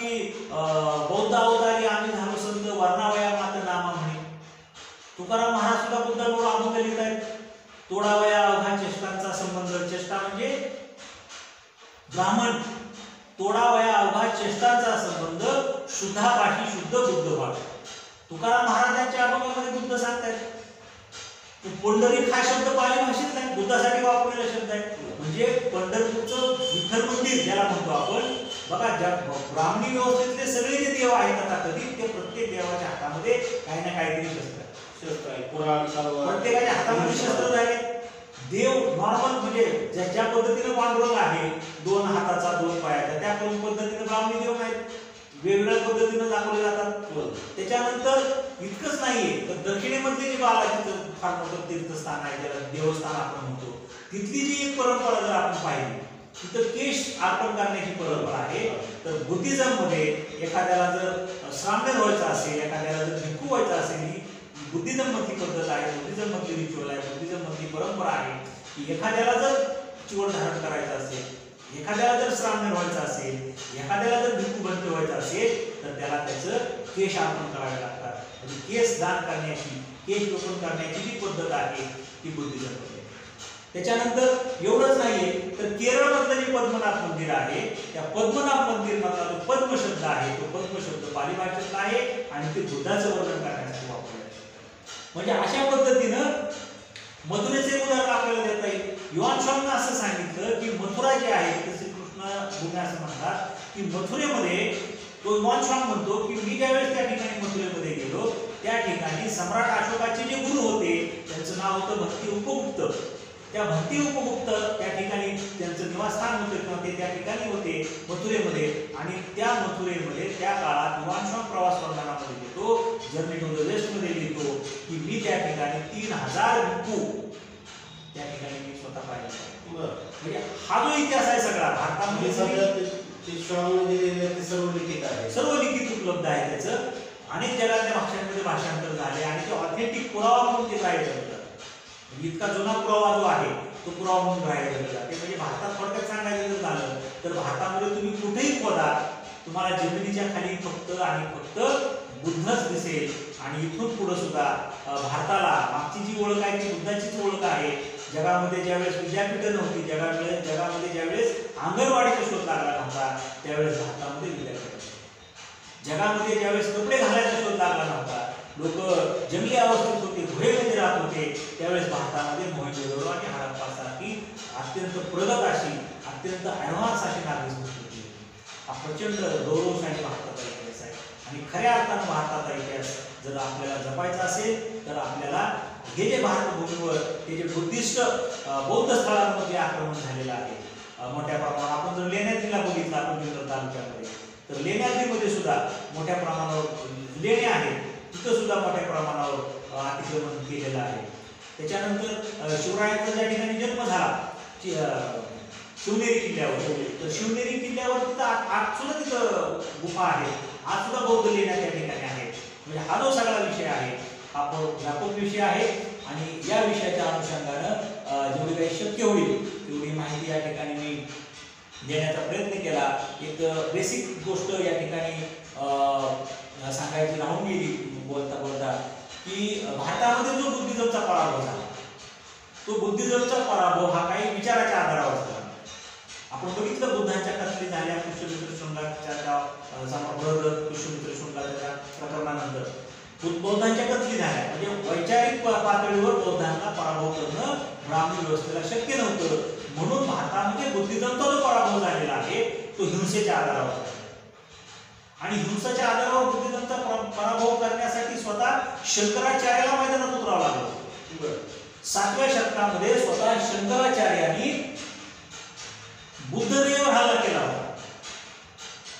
ब्राह्मण तोडावया अवघा चेष्टांचा संबंध शुद्धा भाषी शुद्ध बुद्ध भाष. तुकाराम महाराजांच्या अभंगामध्ये बुद्ध सांगतात. पुंडरीक हा शब्द पाली भाषेत नाही, बुद्धासाठी वापरलेला शब्द आहे. म्हणजे पंढरपूरचं विठ्ठल मंदिर ज्याला म्हणतो आपण, बघा ब्राह्मणी व्यवस्थेतले सगळे जे देव आहेत आता कधी ते प्रत्येक देवाच्या हातामध्ये काही ना काहीतरी शस्त्र आहे. प्रत्येकाच्या हातामध्ये शस्त्र झाले. देव नॉर्मल म्हणजे ज्या पद्धतीने पांडुरंग आहे 2 हाताचा 2 पायाचा, त्या पद्धतीने ब्राह्मणी देव नाहीत, वेगवेगळ्या पद्धतीने दाखवले जातात. त्याच्यानंतर इतकंच नाहीये तर दक्षिणेमधले जे बालाजीचं फार मोठं तीर्थस्थान आहे ज्याला देवस्थान आपण म्हणतो, तिथली जी एक परंपरा जर आपण पाहिली तिथं केश अर्पण करण्याची परंपरा आहे. तर बुद्धिझम मध्ये एखाद्याला जर श्रामणेर व्हायचं असेल, एखाद्याला जर भिक्खू व्हायचं असेल, ही बुद्धिझम मधली पद्धत आहे, बुद्धिझम मधली रिच्युअल आहे, बुद्धिझम मधली परंपरा आहे की एखाद्याला जर चिवड धारण करायचं असेल, एखाद्याला जर श्रामणेर व्हायचं असेल, एखाद्याला जर भिक्खू बंद व्हायचं असेल तर त्याला त्याचं केश अर्पण करावे लागतात. म्हणजे केस दान करण्याची, केश रोपण करण्याची जी पद्धत आहे ती बुद्धिझम मध्ये. त्याच्यानंतर एवढंच नाहीये तर केरळमधलं जे पद्मनाभ मंदिर आहे त्या पद्मनाभ मंदिर मधला जो पद्म शब्द आहे तो पद्म शब्द पाली भाषेतला आहे आणि ते बुद्धाचं वर्णन करण्यासाठी वापरलं आहे. म्हणजे अशा पद्धतीनं मथुरेचे उदाहरण आपल्याला देता येईल. युआन शॉंगनं असं सांगितलं की मथुरा जे आहे ते श्रीकृष्ण भूमी असं म्हणतात की मथुरेमध्ये, तो युआन शॉंग म्हणतो की मी ज्यावेळेस त्या ठिकाणी मथुरेमध्ये गेलो त्या ठिकाणी सम्राट अशोकाचे जे गुरु होते त्यांचं नाव होतं भक्ती उपगुप्त. त्या भक्ती उपगुप्त त्या ठिकाणी त्यांचं निवासस्थान होतं किंवा ते त्या ठिकाणी होते मथुरेमध्ये. आणि त्या मथुरेमध्ये त्या काळात युआन शॉंग प्रवास वर्णनामध्ये लिहितो, जर्नी टू द वेस्ट मध्ये लिहितो की मी त्या ठिकाणी 3000 भिक्खू त्या ठिकाणी मी स्वतः पाहिला. म्हणजे हा जो इतिहास आहे सगळा भारतामध्ये सर्व लिखित आहे, सर्व लिखित उपलब्ध आहे. त्याचं अनेक जगातल्या भाषांमध्ये भाषांतर झाले आणि ते ऑथेंटिक पुरावा म्हणून ते राहिले जातात. इतका जुना पुरावा जो आहे तो पुरावा म्हणून राहिला जाते. म्हणजे भारतात थोडक्यात सांगायचं झालं तर भारतामध्ये तुम्ही कुठेही खोदा तुम्हाला जमिनीच्या खाली फक्त आणि फक्त बुद्धच दिसेल. आणि इथून पुढे सुद्धा भारताला मागची जी ओळख आहे ती बुद्धाचीच ओळख आहे. जगामध्ये ज्यावेळेस विद्यापीठं नव्हती, जगामध्ये ज्यावेळेस अंगणवाडीचा शोध लागला नव्हता त्यावेळेस भारतामध्ये विद्यापीठ, जगामध्ये ज्यावेळेस कपडे घालायचा शोध लागला नव्हता, लोक जंगली अवस्थेत होते, गुहेमध्ये राहत होते, त्यावेळेस भारतामध्ये मोहेंजोदडो आणि हडप्पासारखी अत्यंत प्रगत अशी, अत्यंत ॲडव्हान्स अशी नागरिक संस्कृती. हा प्रचंड गौरवशाली भारताचा इतिहास आहे. आणि खऱ्या अर्थानं भारताचा इतिहास जर आपल्याला जपायचा असेल तर आपल्याला हे जे भारतभूमीवर हे जे बुद्धिस्ट बौद्ध स्थळांमध्ये आक्रमण झालेलं आहे मोठ्या प्रमाणावर, आपण जर लेण्याद्रीला बघितलं आपण तालुक्यामध्ये तर लेण्याद्रीमध्ये सुद्धा मोठ्या प्रमाणावर लेणे आहेत, तिथं सुद्धा मोठ्या प्रमाणावर अतिक्रमण केलेलं आहे. त्याच्यानंतर शिवरायांचा ज्या ठिकाणी जन्म झाला शिवनेरी किल्ल्यावर, तर शिवनेरी किल्ल्यावर तिथं आज सुद्धा तिथं गुफा आहे, आज सुद्धा बौद्ध लेण्या त्या ठिकाणी आहेत. म्हणजे हा जो सगळा विषय आहे हा व्यापक विषय आहे. आणि या विषयाच्या अनुषंगानं जेवढी काही शक्य होईल तेवढी माहिती या ठिकाणी मी देण्याचा प्रयत्न केला. एक बेसिक गोष्ट या ठिकाणी सांगायची राहून गेली बोलता बोलता की भारतामध्ये जो बुद्धिझमचा पराभव झाला तो बुद्धिझमचा पराभव हा काही विचाराच्या आधारावर झाला. आपण बघितलं बुद्धांच्या कथली झाल्या पुष्यमित्र शृंगाच्या पुष्यमित्र शृंगाच्या प्रकरणानंतर बौद्धांच्या कथली झाल्या. म्हणजे वैचारिक पातळीवर बौद्धांना पराभव करणं ब्राह्मणी व्यवस्थेला शक्य नव्हतं. म्हणून भारतामध्ये बुद्धिझमचा जो पराभव झालेला आहे तो हिंसेच्या आधारावर आहे. आणि हिंसेच्या आधारावर बुद्धिझमचा पराभव करण्यासाठी स्वतः शंकराचार्याला मैदानात उतरावं लागलं. 7व्या शतकामध्ये स्वतः शंकराचार्यांनी बुद्धदेवावर हल्ला केला होता.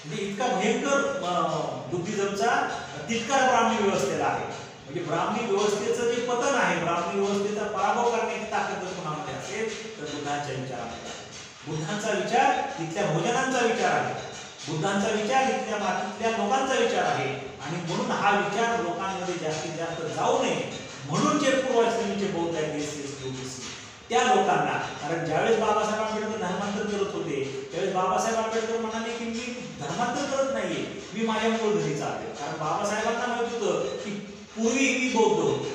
म्हणजे इतका भयंकर बुद्धिझमचा तिटकार ब्राह्मणी व्यवस्थेला आहे. म्हणजे ब्राह्मणी व्यवस्थेचं जे पतन आहे, ब्राह्मणी व्यवस्थेचा पराभव करण्याची ताकद जर कोणामध्ये असेल तर बुद्धांच्या विचारामध्ये आहे. बुद्धांचा विचार तिथल्या भोजनांचा विचार आहे, बुद्धांचा विचार इथल्या मातीतल्या लोकांचा विचार आहे. आणि म्हणून हा विचार लोकांमध्ये जास्तीत जास्त जाऊ नये म्हणून जे पूर्वाश्रमीचे बौद्ध आहेत त्या लोकांना, कारण ज्यावेळेस बाबासाहेब आंबेडकर धर्मांतर करत होते त्यावेळेस बाबासाहेब आंबेडकर म्हणाले की मी धर्मांतर करत नाहीये, मी माझ्या मूळ घरीच आहे. कारण बाबासाहेबांना माहित होतं की पूर्वी मी बौद्ध होतो,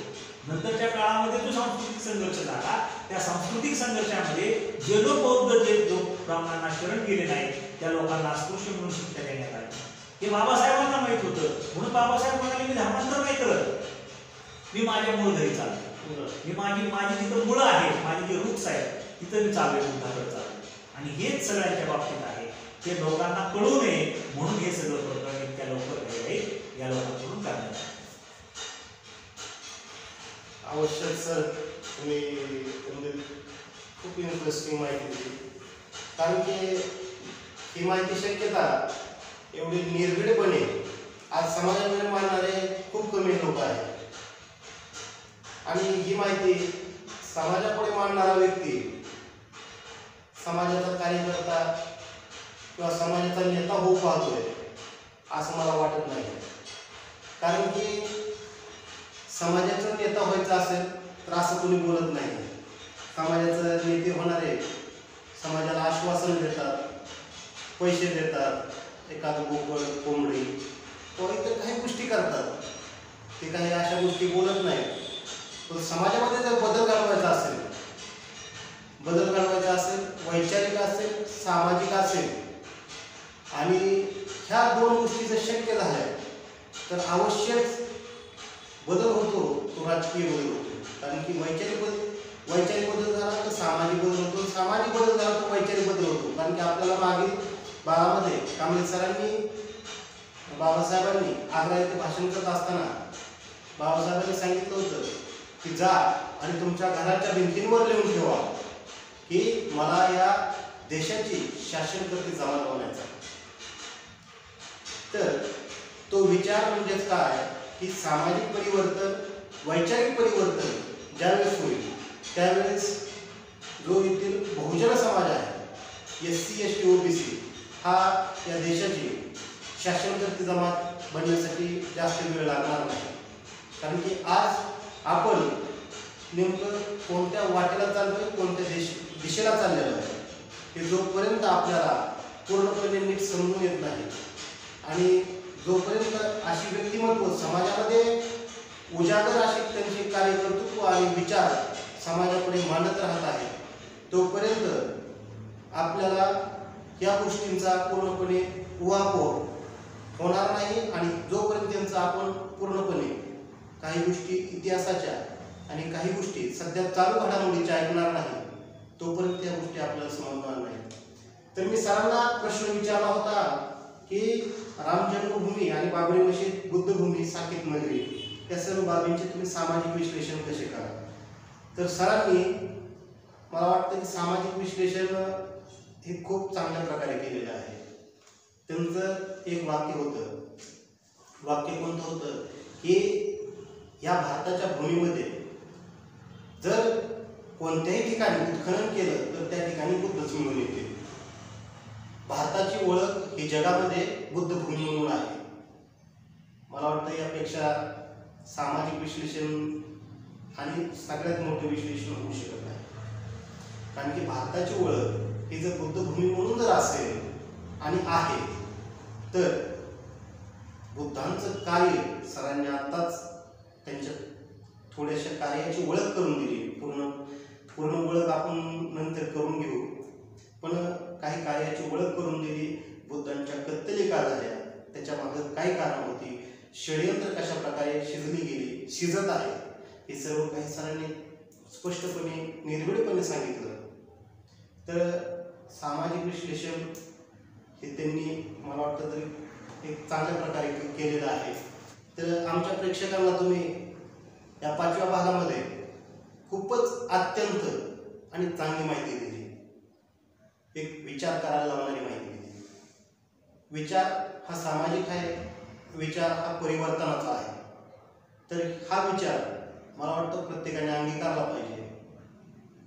नंतरच्या काळामध्ये जो सांस्कृतिक संघर्ष झाला त्या सांस्कृतिक संघर्षामध्ये जे लोक बौद्ध जे लोक भावनांना शरण गेले नाही त्या लोकांना अस्पृश्य म्हणून शिक्षा देण्यात आली. हे बाबासाहेबांना माहित होतं, म्हणून बाबासाहेब म्हणाले मी धर्मांतर नाही करत, मी माझ्या मूळ घरी चालतो, मी माझी जिथं मुळं आहेत, माझी जी रूट्स आहेत तिथं मी चाललोय, बुद्धाकडे चाललोय. आणि हेच सगळ्यांच्या बाबतीत आहे, ते लोकांना कळू नये म्हणून हे सगळं प्रकरण इतक्या लवकर घडले या लोकांकडून करण्यात आले. आवश्यक सर, तुम्ही खूप इंटरेस्टिंग माहिती दिली. कारण की ही माहिती शक्यता एवढी निर्भीडपणे आज समाजामध्ये मानणारे खूप कमी लोक आहेत. आणि ही माहिती समाजापुढे मांडणारा व्यक्ती समाजाचा कार्यकर्ता किंवा समाजाचा नेता होऊ पाहतोय असं मला वाटत नाही. कारण की समाजाचा नेता व्हायचा असेल तर असं कोणी बोलत नाही. समाजाचे नेते होणारे समाजाला आश्वासन देतात, पैसे देतात, एखादं बोकड, कोंबडी किंवा इतर काही गोष्टी करतात. ते काही अशा गोष्टी बोलत नाही. पण समाजामध्ये जर बदल घडवायचा असेल, वैचारिक असेल, सामाजिक असेल, आणि ह्या दोन गोष्टी जर शक्य झाल्या तर अवश्यच बदल होतो, तो राजकीय बदल होतो. कारण की वैचारिक बदल झाला तर सामाजिक बदल होतो, सामाजिक बदल झाला तर वैचारिक बदल होतो. कारण की आपल्याला मागील बाळामध्ये कांबळे सरांनी, बाबासाहेबांनी आग्रा येथे भाषण करत असताना बाबासाहेबांनी सांगितलं होतं की जा आणि तुमच्या घराच्या भिंतींवर लिहून ठेवा की मला या देशाची शासनकर्ती जमात बनवायचा. तर तो विचार म्हणजेच काय की सामाजिक परिवर्तन, वैचारिक परिवर्तन ज्यावेळेस होईल त्यावेळेस जो येथील बहुजन समाज आहे, SC, ST, OBC हा या देशाची शासनकर्ती जमात बनण्यासाठी जास्त वेळ लागणार नाही. कारण की आज आपण नेमकं कोणत्या वाटेला चाललोय, कोणत्या दिशेला चाललेलो आहे हे जोपर्यंत आपल्याला पूर्णपणे नीट समजून येत नाही आणि जोपर्यंत अशी व्यक्तिमत्व समाजामध्ये उजागर असे त्यांचे कार्यकर्तृत्व आणि विचार समाजापुढे मांडत राहत आहे तोपर्यंत आपल्याला या गोष्टींचा पूर्णपणे उहापोह होणार नाही. आणि जोपर्यंत त्यांचा आपण पूर्णपणे काही गोष्टी इतिहासाच्या आणि काही गोष्टी सध्या चालू घडामोडीच्या ऐकणार नाही तोपर्यंत त्या गोष्टी आपल्याला समजणार नाही. तर मी सरांना प्रश्न विचारला होता की राम जन्मभूमी आणि बाबरी मशीद, बुद्धभूमी, साकेत नगरी या सर्व बाबींचे तुम्ही सामाजिक विश्लेषण कसे करा. तर सरांनी मला वाटतं की सामाजिक विश्लेषण हे खूप चांगल्या प्रकारे केलेलं आहे. त्यांचं एक वाक्य कोणतं होतं की या भारताच्या भूमीमध्ये जर कोणत्याही ठिकाणी उत्खनन केलं तर त्या ठिकाणी बुद्धच मिळून येते. भारताची ओळख ही जगामध्ये बुद्धभूमी म्हणून आहे. मला वाटतं यापेक्षा सामाजिक विश्लेषण आणि सगळ्यात मोठं विश्लेषण होऊ शकत नाही. कारण की भारताची ओळख ही जर बुद्धभूमी म्हणून जर असेल आणि आहे तर बुद्धांचं कार्य सरांनी आत्ताच त्यांच्या थोड्याशा कार्याची ओळख करून दिली. पूर्ण ओळख आपण नंतर करून घेऊ, पण काही कार्याची ओळख करून दिली. बुद्धांच्या कत्तली का झाल्या, त्याच्या मागे काय कारण होती, षडयंत्र कशा प्रकारे शिजत आहे, हे सर्व काही सरांनी स्पष्टपणे निर्भीडपणे सांगितलं. तर सामाजिक विश्लेषण हे त्यांनी मला वाटतं तरी एक चांगल्या प्रकारे केलेलं आहे. तर आमच्या प्रेक्षकांना तुम्ही या 5व्या भागामध्ये खूपच अत्यंत आणि चांगली माहिती दिली, एक विचार करायला लावणारी माहिती दिली. विचार हा सामाजिक आहे, विचार हा परिवर्तनाचा आहे. तर हा विचार मला वाटतं प्रत्येकाने अंगीकारला पाहिजे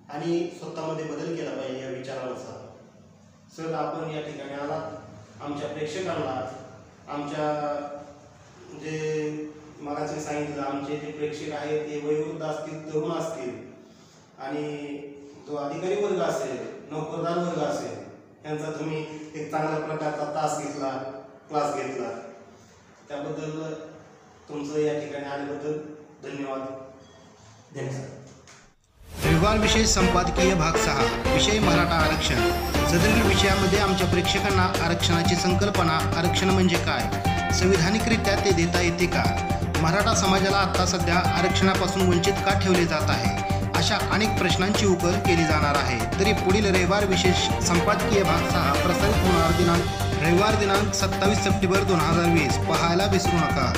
आणि स्वतःमध्ये बदल केला पाहिजे या विचारानुसार. सर, आपण या ठिकाणी आलात, आमच्या प्रेक्षकांना, आमच्या जे मगाच मी सांगितलं आमचे जे प्रेक्षक आहेत ते वयोवृद्ध असतील, तरुण असतील आणि जो अधिकारी वर्ग असेल, नोकरदार वर्ग असेल, यांचा तुम्ही एक चांगल्या प्रकारचा क्लास घेतला, त्याबद्दल तुमचं या ठिकाणी आल्याबद्दल धन्यवाद. धन्यवाद. विभाग विषय संपादकीय भाग 6 विषय मराठा आरक्षण सदरील विषयामध्ये आमच्या प्रेक्षकांना आरक्षणाची संकल्पना, आरक्षण म्हणजे काय, संविधानिकरित्या ते देता येते का, मराठा समाजाला आता सध्या आरक्षणापासून वंचित का ठेवले जात आहे, अशा अनेक प्रश्नांची उकल केली जाणार आहे. तरी पुढील रविवार विशेष संपादकीय भाग 6 प्रसारित होणार रविवार दिनांक 27 सप्टेंबर 2020 पाहायला विसरू नका.